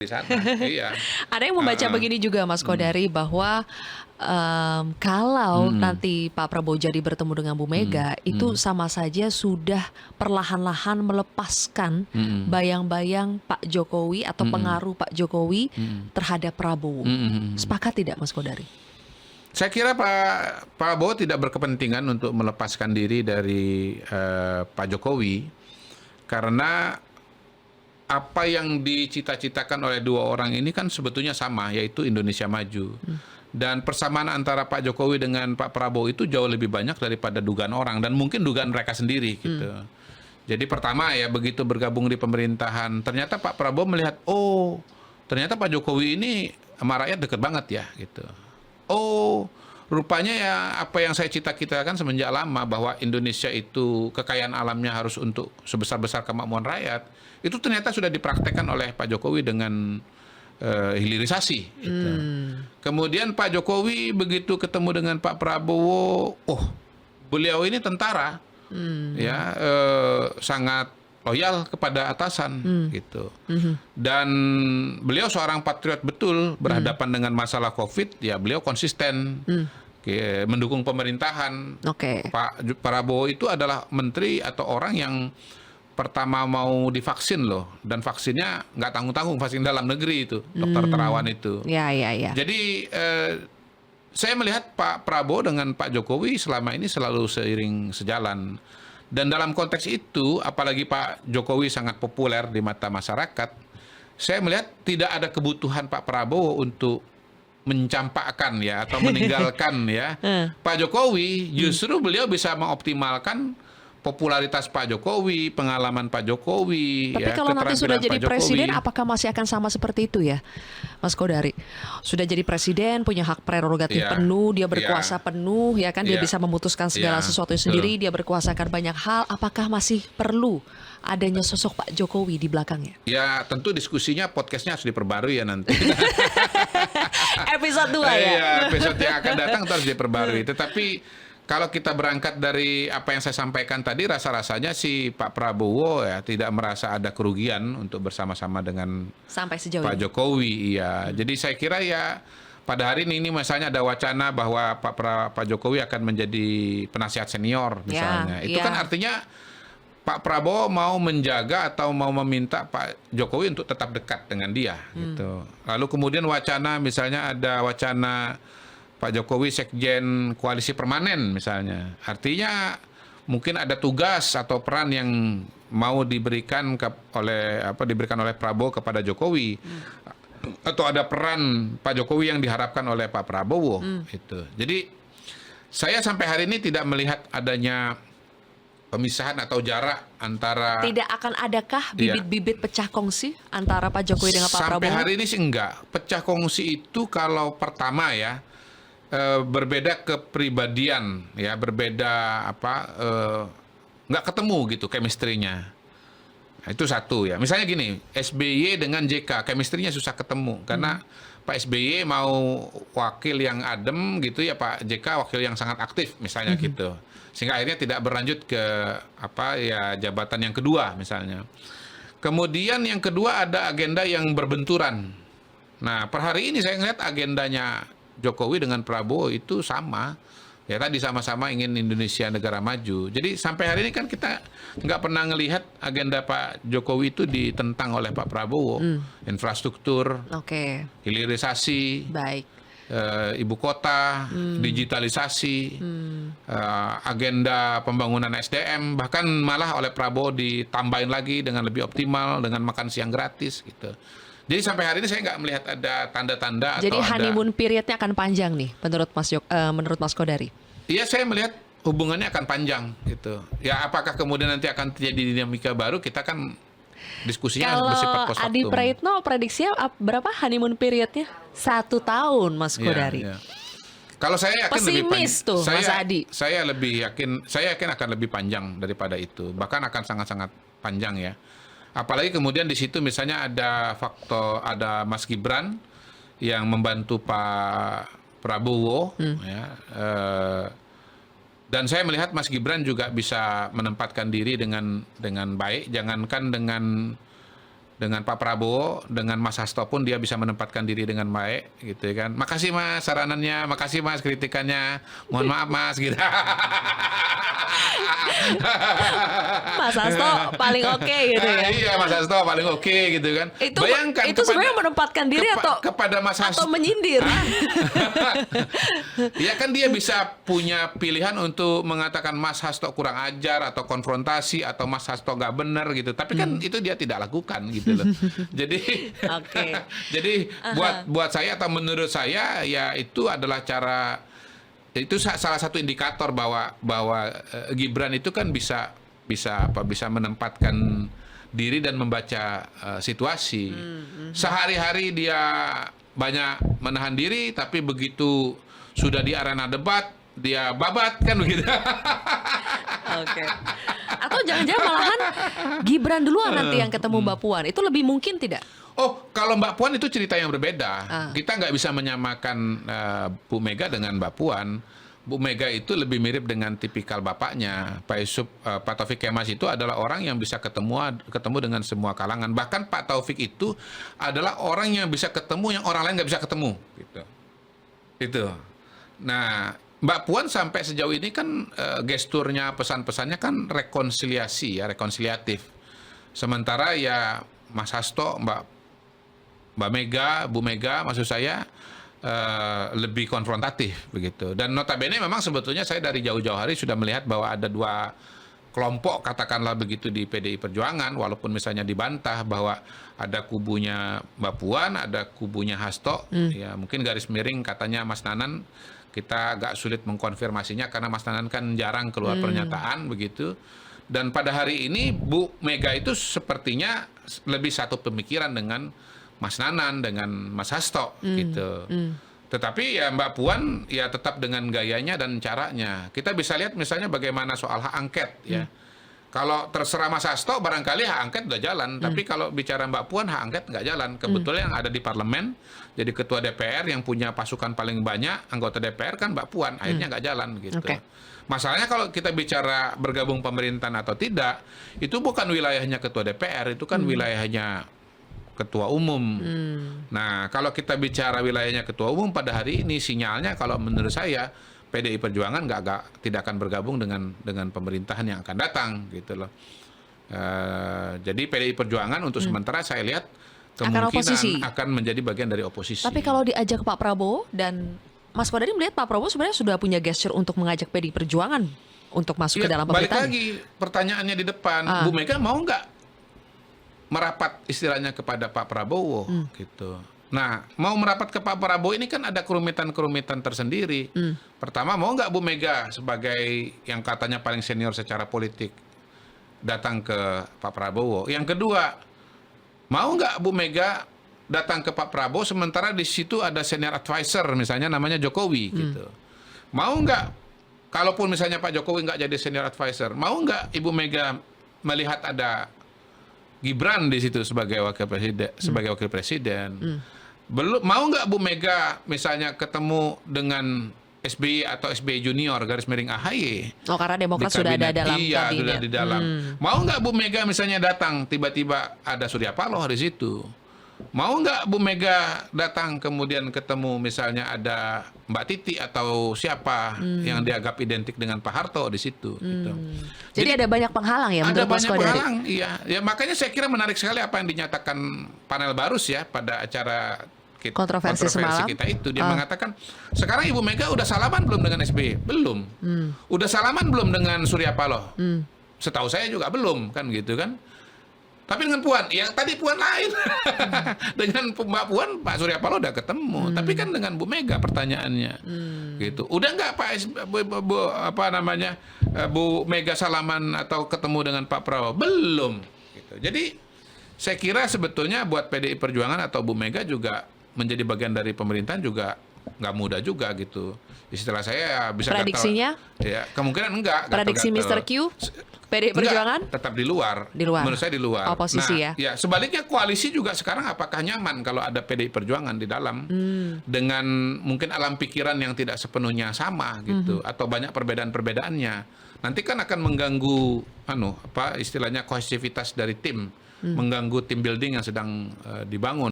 di sana. Iya. Ada yang membaca Heeh. begini juga Mas Mhm. Kodari bahwa kalau Mhm. nanti Pak Prabowo jadi bertemu dengan Bu Mhm. Mega itu Mhm. sama saja sudah perlahan-lahan melepaskan Mhm. bayang-bayang Pak Jokowi atau Mhm. pengaruh Pak Jokowi Mhm. terhadap Prabowo. Mhm mhm. Sepakat tidak Mas Kodari? Saya kira Pak Prabowo tidak berkepentingan untuk melepaskan diri dari Pak Jokowi karena apa yang dicita-citakan oleh dua orang ini kan sebetulnya sama, yaitu Indonesia maju. Dan persamaan antara Pak Jokowi dengan Pak Prabowo itu jauh lebih banyak daripada dugaan orang dan mungkin dugaan mereka sendiri gitu. Jadi pertama ya begitu bergabung di pemerintahan, ternyata Pak Prabowo melihat, oh ternyata Pak Jokowi ini sama rakyat deket banget ya gitu. Oh, rupanya ya apa yang saya cita-citakan semenjak lama bahwa Indonesia itu kekayaan alamnya harus untuk sebesar-besar kemakmuran rakyat, itu ternyata sudah dipraktekkan oleh Pak Jokowi dengan hilirisasi. Gitu. Kemudian Pak Jokowi begitu ketemu dengan Pak Prabowo, oh beliau ini tentara, ya sangat loyal kepada atasan gitu. Dan beliau seorang patriot betul berhadapan dengan masalah Covid, ya beliau konsisten mendukung pemerintahan. Oke. Pak Prabowo itu adalah menteri atau orang yang pertama mau divaksin loh, dan vaksinnya nggak tanggung-tanggung, vaksin dalam negeri itu, dokter Terawan itu. Ya, ya, ya. Jadi saya melihat Pak Prabowo dengan Pak Jokowi selama ini selalu seiring sejalan. Dan dalam konteks itu, apalagi Pak Jokowi sangat populer di mata masyarakat, saya melihat tidak ada kebutuhan Pak Prabowo untuk mencampakkan ya atau meninggalkan ya Pak Jokowi. Justru beliau bisa mengoptimalkan popularitas Pak Jokowi, pengalaman Pak Jokowi, Tapi ya kalau nanti sudah keterampilan jadi Pak presiden, Jokowi. apakah masih akan sama seperti itu ya, Mas Kodari? Sudah jadi presiden, punya hak prerogatif Iya, penuh, dia iya, berkuasa penuh, ya kan? Dia iya, bisa memutuskan segala iya, sesuatu betul. sendiri, dia berkuasakan banyak hal. Apakah masih perlu adanya sosok Pak Jokowi di belakangnya? Ya tentu diskusinya podcastnya harus diperbarui ya nanti. Episode 2 ya? Iya, episode yang akan datang itu harus diperbarui. Tetapi kalau kita berangkat dari apa yang saya sampaikan tadi, rasa-rasanya si Pak Prabowo ya tidak merasa ada kerugian untuk bersama-sama dengan Sampai sejauh Pak ini? Jokowi. Iya, jadi saya kira ya pada hari ini misalnya ada wacana bahwa Pak Jokowi akan menjadi penasihat senior Ya, misalnya. Itu kan ya. artinya Pak Prabowo mau menjaga atau mau meminta Pak Jokowi untuk tetap dekat dengan dia gitu. Lalu kemudian wacana misalnya ada wacana Pak Jokowi sekjen koalisi permanen misalnya. Artinya mungkin ada tugas atau peran yang mau diberikan diberikan oleh Prabowo kepada Jokowi. Atau ada peran Pak Jokowi yang diharapkan oleh Pak Prabowo itu. Jadi saya sampai hari ini tidak melihat adanya pemisahan atau jarak antara. Tidak akan adakah Iya. bibit-bibit pecah kongsi antara Pak Jokowi dengan Pak Sampai Prabowo? hari ini sih enggak. Pecah kongsi itu kalau pertama ya berbeda kepribadian ya, berbeda nggak ketemu gitu chemistry-nya. Nah, itu satu ya. Misalnya gini, SBY dengan JK chemistry-nya susah ketemu karena Pak SBY mau wakil yang adem gitu ya, Pak JK wakil yang sangat aktif misalnya gitu. Sehingga akhirnya tidak berlanjut ke jabatan yang kedua misalnya. Kemudian yang kedua ada agenda yang berbenturan. Nah, per hari ini saya melihat agendanya Jokowi dengan Prabowo itu sama. Ya tadi sama-sama ingin Indonesia negara maju. Jadi sampai hari ini kan kita nggak pernah ngelihat agenda Pak Jokowi itu ditentang oleh Pak Prabowo. Infrastruktur, Oke, hilirisasi, baik. ibu kota, digitalisasi, agenda pembangunan SDM, bahkan malah oleh Prabowo ditambahin lagi dengan lebih optimal, dengan makan siang gratis gitu. Jadi sampai hari ini saya nggak melihat ada tanda-tanda Jadi atau ada. honeymoon periodnya akan panjang nih, menurut Mas Kodari. Iya, saya melihat hubungannya akan panjang gitu. Ya apakah kemudian nanti akan terjadi dinamika baru, kita kan diskusinya bersifat Kalau post Adi factum. Praitno prediksinya berapa honeymoon periodnya? 1 tahun, Mas Iya, Kodari. iya. Kalau saya yakin lebih Pesimis tuh, Mas Adi. Saya yakin akan lebih panjang daripada itu. Bahkan akan sangat-sangat panjang ya. Apalagi kemudian di situ misalnya ada ada Mas Gibran yang membantu Pak Prabowo, ya, dan saya melihat Mas Gibran juga bisa menempatkan diri dengan baik, jangankan dengan dengan Pak Prabowo, dengan Mas Hasto pun dia bisa menempatkan diri dengan baik, gitu kan. Makasih Mas saranannya, makasih Mas kritikannya, mohon maaf Mas, gitu. Mas Hasto paling oke gitu ya. Iya, Mas Hasto paling oke gitu kan. Bayangkan itu sebenarnya menempatkan diri kepada Mas Hasto atau menyindir. Ya kan dia bisa punya pilihan untuk mengatakan Mas Hasto kurang ajar atau konfrontasi atau Mas Hasto nggak benar gitu. Tapi kan itu dia tidak lakukan gitu loh. Jadi jadi buat saya atau menurut saya ya itu adalah cara, itu salah satu indikator bahwa Gibran itu kan bisa menempatkan diri dan membaca situasi. Sehari-hari dia banyak menahan diri, tapi begitu sudah di arena debat dia babat kan begitu. Oke. Atau jangan-jangan malahan Gibran duluan nanti yang ketemu Mbak Puan. Itu lebih mungkin tidak? Oh, kalau Mbak Puan itu cerita yang berbeda. Kita nggak bisa menyamakan Bu Mega dengan Mbak Puan. Bu Mega itu lebih mirip dengan tipikal bapaknya. Pak Taufik Kemas itu adalah orang yang bisa ketemu dengan semua kalangan. Bahkan Pak Taufik itu adalah orang yang bisa ketemu yang orang lain nggak bisa ketemu. Gitu. Itu. Nah, Mbak Puan sampai sejauh ini kan gesturnya, pesan-pesannya kan rekonsiliasi, ya, rekonsiliatif. Sementara ya Mas Hasto, Mbak Mega, Bu Mega, maksud saya lebih konfrontatif begitu. Dan notabene memang sebetulnya saya dari jauh-jauh hari sudah melihat bahwa ada dua kelompok katakanlah begitu di PDI Perjuangan, walaupun misalnya dibantah bahwa ada kubunya Mbak Puan, ada kubunya Hasto. Ya mungkin garis miring katanya Mas Nanan, kita agak sulit mengkonfirmasinya karena Mas Nanan kan jarang keluar pernyataan begitu. Dan pada hari ini Bu Mega itu sepertinya lebih satu pemikiran dengan Mas Nanan, dengan Mas Hasto gitu. Tetapi ya Mbak Puan ya tetap dengan gayanya dan caranya. Kita bisa lihat misalnya bagaimana soal hak angket ya. Kalau terserah Mas Hasto barangkali hak angket udah jalan, tapi kalau bicara Mbak Puan hak angket nggak jalan. Kebetulan yang ada di parlemen jadi ketua DPR yang punya pasukan paling banyak anggota DPR kan Mbak Puan, akhirnya nggak jalan gitu. Masalahnya kalau kita bicara bergabung pemerintahan atau tidak, itu bukan wilayahnya ketua DPR, itu kan wilayahnya ketua umum. Nah, kalau kita bicara wilayahnya ketua umum pada hari ini, sinyalnya kalau menurut saya PDI Perjuangan tidak akan bergabung dengan pemerintahan yang akan datang, gitu loh. Jadi PDI Perjuangan untuk sementara saya lihat kemungkinan akan menjadi bagian dari oposisi. Tapi kalau diajak Pak Prabowo dan Mas Kodari melihat Pak Prabowo sebenarnya sudah punya gesture untuk mengajak PDI Perjuangan untuk masuk ke dalam pemerintahan. Balik lagi pertanyaannya di depan, Bu Mega mau nggak merapat istilahnya kepada Pak Prabowo gitu. Nah, mau merapat ke Pak Prabowo ini kan ada kerumitan-kerumitan tersendiri. Pertama, mau nggak Bu Mega sebagai yang katanya paling senior secara politik datang ke Pak Prabowo? Yang kedua, mau nggak Bu Mega datang ke Pak Prabowo sementara di situ ada senior advisor misalnya namanya Jokowi gitu. Mau nggak, kalaupun misalnya Pak Jokowi nggak jadi senior advisor, mau nggak Ibu Mega melihat ada Gibran di situ sebagai wakil presiden, Belum, mau nggak Bu Mega misalnya ketemu dengan SBY atau SBY Junior garis miring AHY? Oh, karena Demokrat sudah ada dalam iya, kabinet. sudah di dalam. Mau nggak Bu Mega misalnya datang tiba-tiba ada Surya Paloh di situ? Mau nggak Bu Mega datang kemudian ketemu misalnya ada Mbak Titi atau siapa yang dianggap identik dengan Pak Harto di situ? Gitu. Jadi ada banyak penghalang ya menurut Mas Kodari? Ada banyak penghalang, iya. Ya makanya saya kira menarik sekali apa yang dinyatakan panel Barus ya pada acara kontroversi semalam kita itu. Dia mengatakan sekarang Ibu Mega udah salaman belum dengan SBY? Belum. Udah salaman belum dengan Surya Paloh? Setahu saya juga belum kan gitu kan. Tapi dengan Puan, ya tadi Puan lain. Dengan Mbak Puan, Pak Surya Paloh udah ketemu. Tapi kan dengan Bu Mega pertanyaannya, gitu. Udah nggak Bu Mega salaman atau ketemu dengan Pak Prabowo? Belum. Gitu. Jadi saya kira sebetulnya buat PDI Perjuangan atau Bu Mega juga menjadi bagian dari pemerintahan juga nggak mudah juga gitu. Istilah saya bisa prediksinya? Ya kemungkinan enggak. Prediksi Mr. Q? PDI Perjuangan? Tetap di luar. Di luar. Menurut saya di luar. Oposisi ya? Ya, sebaliknya koalisi juga sekarang apakah nyaman kalau ada PDI Perjuangan di dalam dengan mungkin alam pikiran yang tidak sepenuhnya sama gitu atau banyak perbedaan-perbedaannya. Nanti kan akan mengganggu istilahnya kohesivitas dari tim. mengganggu tim building yang sedang dibangun.